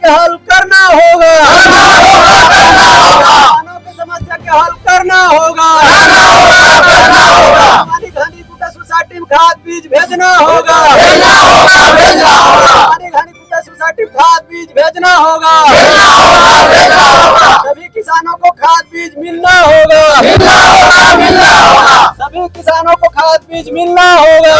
के हल करना होगा, किसानों की समस्या के हल करना होगा, हमारी घनी कुटा सोसाइटी में खाद बीज भेजना होगा, हमारी घनी कुटा सोसाइटी में खाद बीज भेजना होगा, सभी किसानों को खाद बीज मिलना होगा, सभी किसानों को खाद बीज मिलना होगा।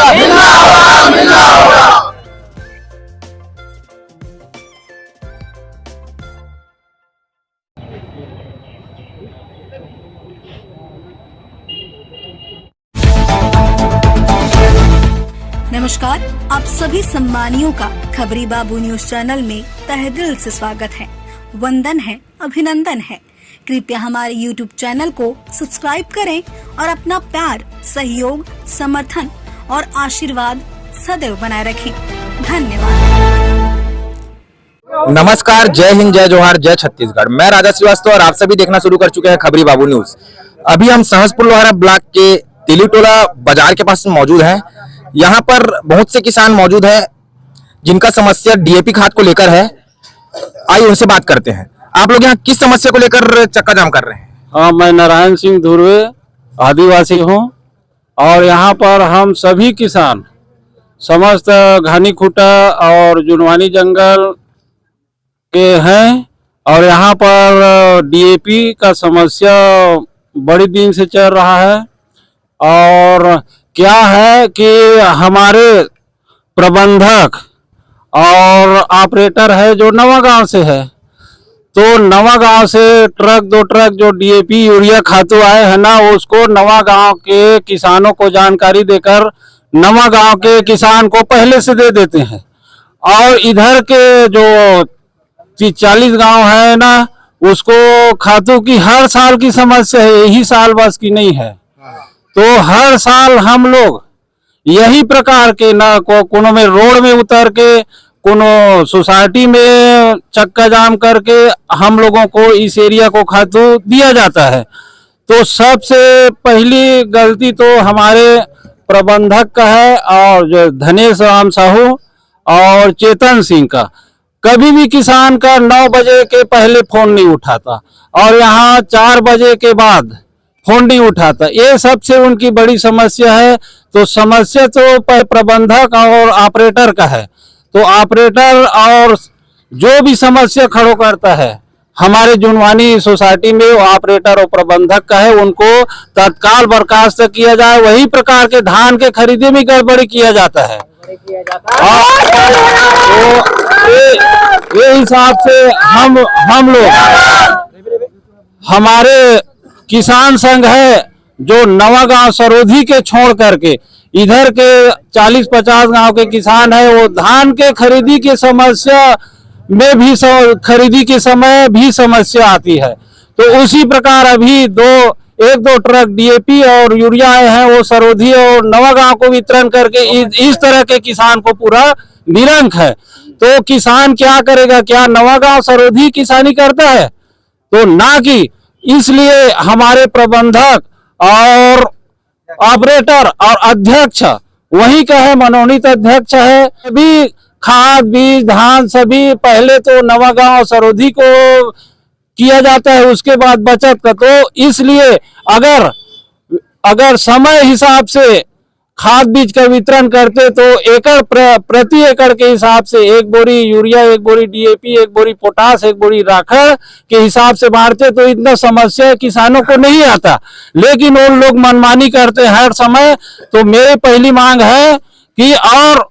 नमस्कार, आप सभी सम्मानियों का खबरी बाबू न्यूज चैनल में तहे दिल से स्वागत है, वंदन है, अभिनंदन है। कृपया हमारे YouTube चैनल को सब्सक्राइब करें और अपना प्यार, सहयोग, समर्थन और आशीर्वाद सदैव बनाए रखें। धन्यवाद। नमस्कार, जय हिंद, जय जोहार, जय छत्तीसगढ़। मैं राजा श्रीवास्तव और आप सभी देखना शुरू कर चुके हैं खबरी बाबू न्यूज। अभी हम सहसपुर लोहारा ब्लॉक के तिलीटोला बाजार के पास मौजूद हैं। यहाँ पर बहुत से किसान मौजूद हैं जिनका समस्या डीएपी खाद को लेकर है। आइए उनसे बात करते हैं। आप लोग यहाँ किस समस्या को लेकर चक्का जाम कर रहे हैं? हाँ, मैं नारायण सिंह धुर्वे आदिवासी हूँ और यहाँ पर हम सभी किसान समस्त घनी खुटा और जुनवानी जंगल के हैं और यहाँ पर डीएपी का समस्या बड़ी दिन से चल रहा है। और क्या है कि हमारे प्रबंधक और ऑपरेटर है जो नवागांव से है, तो नवागांव से दो ट्रक जो डीएपी यूरिया खातू आए हैं ना, उसको नवागांव के किसानों को जानकारी देकर नवागांव के किसान को पहले से दे देते हैं। और इधर के जो 40 गांव है ना, उसको खातू की हर साल की समस्या है, यही साल बस की नहीं है। तो हर साल हम लोग यही प्रकार के ना कोनो में रोड में उतर के, कोनो सोसाइटी में चक्का जाम करके हम लोगों को इस एरिया को खातू दिया जाता है। तो सबसे पहली गलती तो हमारे प्रबंधक का है और जो धनेश राम साहू और चेतन सिंह का। कभी भी किसान का 9 बजे के पहले फोन नहीं उठाता और यहाँ 4 बजे के बाद फोन नहीं उठाता। ये सबसे उनकी बड़ी समस्या है। तो समस्या तो प्रबंधक और ऑपरेटर का है। तो ऑपरेटर और जो भी समस्या खड़ो करता है हमारे जुनवानी सोसाइटी में, वो ऑपरेटर और प्रबंधक का है, उनको तत्काल बर्खास्त किया जाए। वही प्रकार के धान के खरीदे में गड़बड़ी किया जाता है। तो ये हिसाब से हम लोग, हमारे किसान संघ है जो नवागांव सरोधी के छोड़ करके इधर के 40-50 गांव के किसान है, वो धान के खरीदी की समस्या में भी खरीदी के समय भी समस्या आती है। तो उसी प्रकार अभी एक दो ट्रक डीएपी और यूरिया आए हैं, वो सरोधी और नवागांव को वितरण करके इस तरह के किसान को पूरा निरंक है। तो किसान क्या करेगा? क्या नवागांव सरोधी किसानी करता है? तो ना कि इसलिए हमारे प्रबंधक और ऑपरेटर और अध्यक्ष वही का है, मनोनीत अध्यक्ष है। सभी खाद बीज धान सभी पहले तो नवागांव सरोधी को किया जाता है, उसके बाद बचत का। तो इसलिए अगर समय हिसाब से खाद बीज का वितरण करते तो प्रति एकड़ के हिसाब से 1 बोरी यूरिया, 1 बोरी डीएपी, 1 बोरी पोटास, 1 बोरी राखड़ के हिसाब से बांटते तो इतना समस्या किसानों को नहीं आता। लेकिन उन लोग मनमानी करते हैं हर समय। तो मेरी पहली मांग है कि और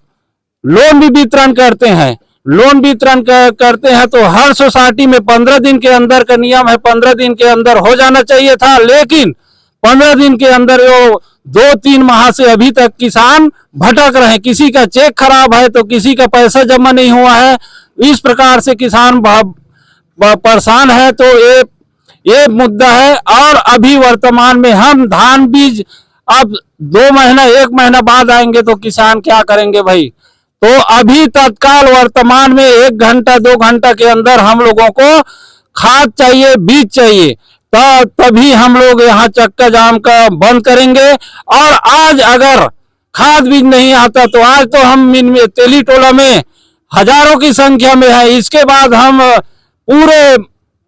लोन भी वितरण करते हैं, लोन वितरण करते हैं तो हर सोसाइटी में 15 दिन के अंदर का नियम है, 15 दिन के अंदर हो जाना चाहिए था। लेकिन 15 दिन के अंदर वो 2-3 माह से अभी तक किसान भटक रहे हैं। किसी का चेक खराब है तो किसी का पैसा जमा नहीं हुआ है। इस प्रकार से किसान परेशान है। तो ये मुद्दा है। और अभी वर्तमान में हम धान बीज अब 2 महीना 1 महीना बाद आएंगे तो किसान क्या करेंगे भाई? तो अभी तत्काल वर्तमान में 1 घंटा 2 घंटा के अंदर हम लोगों को खाद चाहिए, बीज चाहिए, तभी हम लोग यहाँ चक्का जाम का बंद करेंगे। और आज अगर खाद बीज नहीं आता तो आज तो हम तेलीटोला में हजारों की संख्या में है। इसके बाद हम पूरे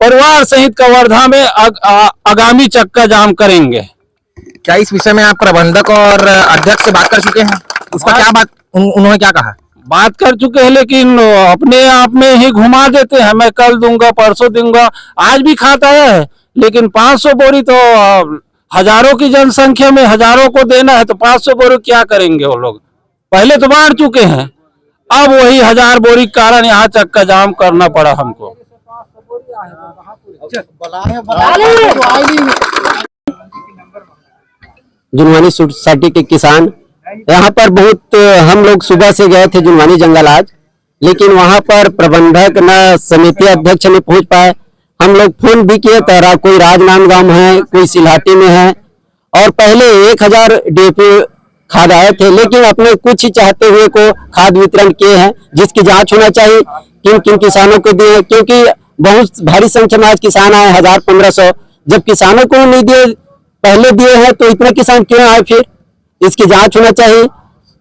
परिवार सहित कवर्धा में आगामी चक्का जाम करेंगे। क्या इस विषय में आप प्रबंधक और अध्यक्ष से बात कर चुके हैं? उसका क्या बात, उन्होंने क्या कहा? बात कर चुके हैं, लेकिन अपने आप में ही घुमा देते हैं। मैं कल दूंगा, परसों दूंगा, आज भी खाद आया है, लेकिन 500 बोरी तो हजारों की जनसंख्या में हजारों को देना है, तो 500 बोरी क्या करेंगे वो लोग? पहले तो बांट चुके हैं, अब वही 1000 बोरी के कारण यहाँ चक्का जाम करना पड़ा हमको। जुनवानी सोसाइटी के किसान यहाँ पर बहुत, हम लोग सुबह से गए थे जुनवानी जंगल आज, लेकिन वहाँ पर प्रबंधक न समिति अध्यक्ष नहीं पहुँच पाए। हम लोग फोन भी किए, तो कोई राजनांदगांव है, कोई सिलहाटी में है, और पहले 1000 DAP खाद आए थे, लेकिन अपने कुछ ही चाहते हुए को खाद वितरण किए हैं, जिसकी जांच होना चाहिए किन किन किसानों को दिए, क्योंकि बहुत भारी संख्या में आज किसान आए 1000-1500। जब किसानों को नहीं दिए, पहले दिए हैं, तो इतने किसान क्यों आए? फिर इसकी जांच होना चाहिए।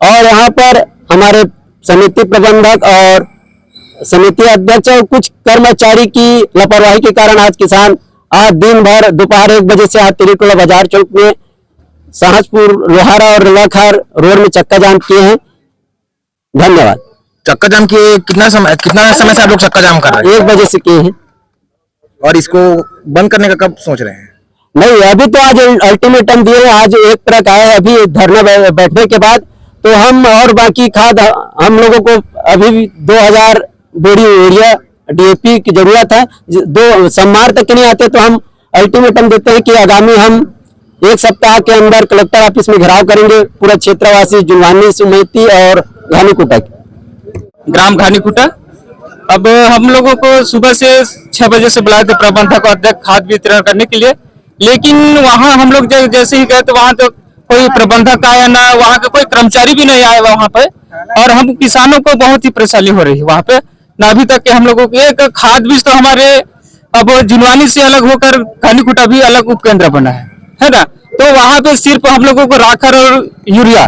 और यहाँ पर हमारे समिति प्रबंधक और समिति अध्यक्ष और कुछ कर्मचारी की लापरवाही के कारण आज किसान आज दिन भर दोपहर 1 बजे से आज तिलीटोला बाजार चौक में सहजपुर, लोहारा और रेलाखार रोड में चक्का जाम किए हैं। धन्यवाद। चक्का जाम किए कितना समय से आप लोग चक्का जाम कर रहे हैं? 1 बजे से किए हैं। और इसको बंद करने का कब सोच रहे हैं? नहीं, अभी तो आज अल्टीमेटम दिए हैं, आज 1 ट्रक आया है। अभी धरना बैठने के बाद तो हम और बाकी खाद हम लोगों को अभी 2000 बोरी यूरिया DAP की जरूरत है। 2 सोमवार तक नहीं आते तो हम अल्टीमेटम देते हैं कि आगामी हम 1 सप्ताह के अंदर कलेक्टर ऑफिस में घेराव करेंगे, पूरा क्षेत्रवासी जुनवानी समिति और घानीकुटा ग्राम घानीकुटा। अब हम लोगों को सुबह से 6 बजे से बुलाए थे प्रबंधक और अध्यक्ष खाद वितरण करने के लिए, लेकिन वहां हम लोग जैसे ही गए तो वहां तो कोई प्रबंधक आया ना, वहां के कोई कर्मचारी भी नहीं आया वहां पे, और हम किसानों को बहुत ही परेशानी हो रही है वहां पे। ना अभी तक के हम लोगों को एक खाद बीज तो हमारे अब जुनवानी से अलग होकर घानीकुटा भी अलग उपकेंद्र बना है ना, तो वहां पे सिर्फ हम लोगों को राखर और यूरिया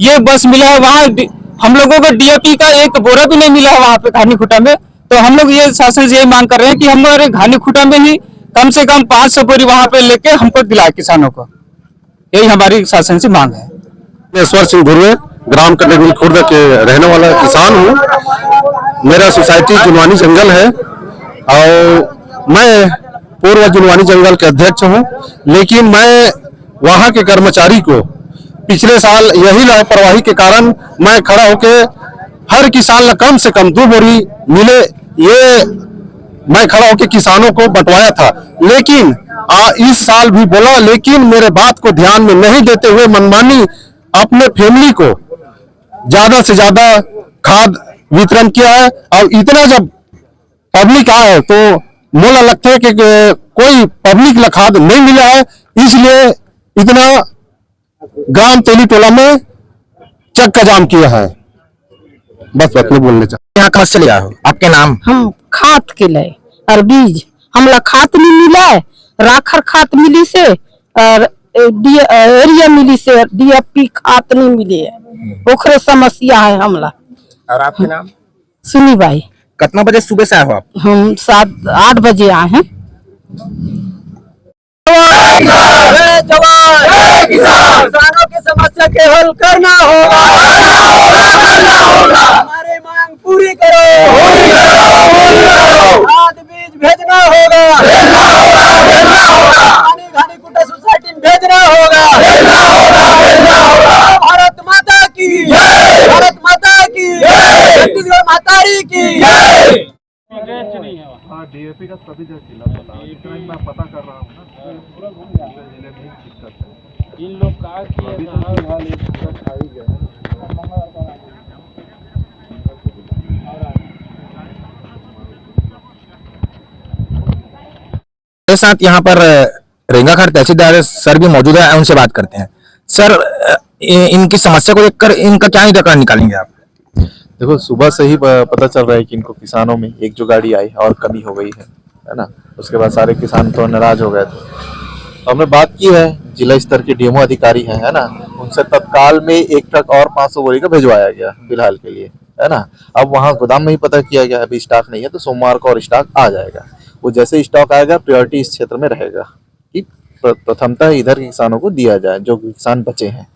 ये बस मिला है। वहाँ हम लोगों को DAP का 1 बोरा भी नहीं मिला है वहां पे घानीकुटा में। तो हम लोग ये शासन से यही मांग कर रहे हैं कि हमारे घानीकुटा में ही कम से कम 500 बोरी वहां पे लेके हमको दिलाए किसानों को, यही हमारी शासन से मांग है। मैं ईश्वर सिंह धुर्वे ग्राम कटेगरी खुर्द के रहने वाला किसान हूँ। मेरा सोसाइटी जुनवानी जंगल है और मैं पूर्व जुनवानी जंगल के अध्यक्ष हूँ, लेकिन मैं वहाँ के कर्मचारी को पिछले साल यही लापरवाही के कारण मैं खड़ा होके हर किसान कम से कम 2 बोरी मिले, ये मैं खड़ा होकर किसानों को बंटवाया था। लेकिन इस साल भी बोला, लेकिन मेरे बात को ध्यान में नहीं देते हुए मनमानी अपने फैमिली को ज्यादा से ज्यादा खाद वितरण किया है। और इतना जब पब्लिक आए तो मोला लगता है कि कोई पब्लिक खाद नहीं मिला है, इसलिए इतना ग्राम तेलीटोला में चक्का जाम किया है। बस अपने बोलने चाहिए। यहाँ कहाँ से लिया हो? आपके नाम? हम खाद के लिए और बीज हमला खाद नहीं मिला है, राखर खाद मिली से और एरिया मिली से DAP खाद नहीं मिली है, ओखरे समस्या है हमला। और आपके नाम? सुनी बाई। कितना बजे सुबह से आए हो आप? हम 7-8 बजे आए हैं। किसानों की समस्या के हल करना होगा, हमारी मांग पूरी करो, खाद बीज भेजना होगा, घानीकुटा सोसाइटी में भेजना होगा। भारत माता की, भारत माता की, छत्तीसगढ़ मातारी की। हाँ, DAP का सभी जगह खिला पता, इतना ही मैं पता कर रहा हूँ ना, पूरा जिले में दिक्कत है। इन लोग का अभी तो फिलहाल एक खा ही गए। मेरे साथ यहाँ पर रेंगाखार तहसीलदार सर भी मौजूद है, उनसे बात करते हैं। सर, इनकी समस्या को देखकर इनका क्या निराकरण निकालेंगे आप? देखो, सुबह से ही पता चल रहा है कि इनको किसानों में एक जो गाड़ी आई और कमी हो गई है ना। उसके बाद सारे किसान तो नाराज हो गए थे। तो हमने बात की है, जिला स्तर के DMO अधिकारी है ना, उनसे तत्काल में 1 ट्रक और 500 बोरी का भिजवाया गया फिलहाल के लिए, है ना। अब वहाँ गोदाम में ही पता किया गया अभी स्टॉक नहीं है, तो सोमवार को और स्टॉक आ जाएगा। वो जैसे स्टॉक आएगा प्रायोरिटी इस क्षेत्र में रहेगा कि प्रथमतः इधर के किसानों को दिया जाए जो किसान बचे हैं।